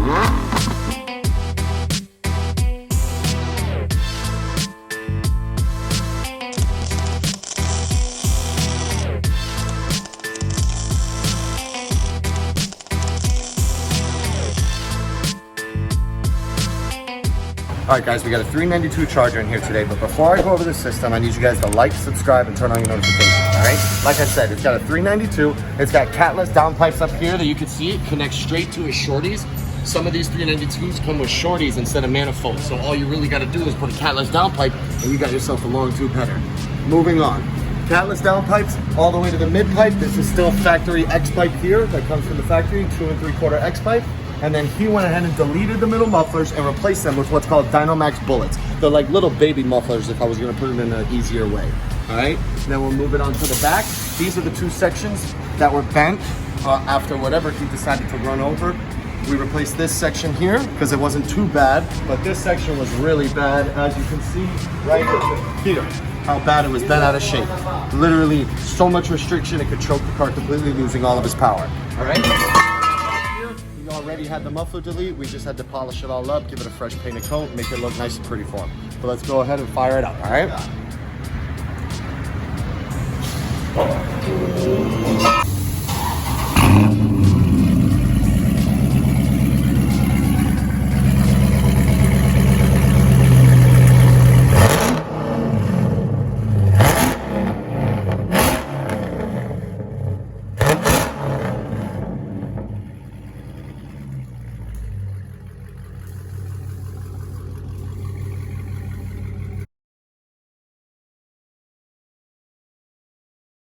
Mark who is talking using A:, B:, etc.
A: All right, guys, we got a 392 charger in here today, but before I go over the system, I need you guys to like, subscribe, and turn on your notifications, all right? Like I said, it's got a 392. It's got Catless Downpipes up here that you can see. It connects straight to his shorties. Some of these 392s come with shorties instead of manifolds, so all you really got to do is put a Catless Downpipe, and you got yourself a long tube header. Moving on. Catless Downpipes all the way to the mid pipe. This is still factory X pipe here that comes from the factory, 2 3/4 X pipe. And then he went ahead and deleted the middle mufflers and replaced them with what's called Dynamax bullets. They're like little baby mufflers if I was gonna put them in an easier way, all right? Then we'll move it on to the back. These are the 2 sections that were bent after whatever he decided to run over. We replaced this section here because it wasn't too bad, but this section was really bad. As you can see right here, how bad it was bent out of shape. Literally so much restriction, it could choke the car completely, losing all of his power, all right? Already had the muffler delete. We just had to polish it all up, give it a fresh painted coat, make it look nice and pretty for him. But let's go ahead and fire it up, all right?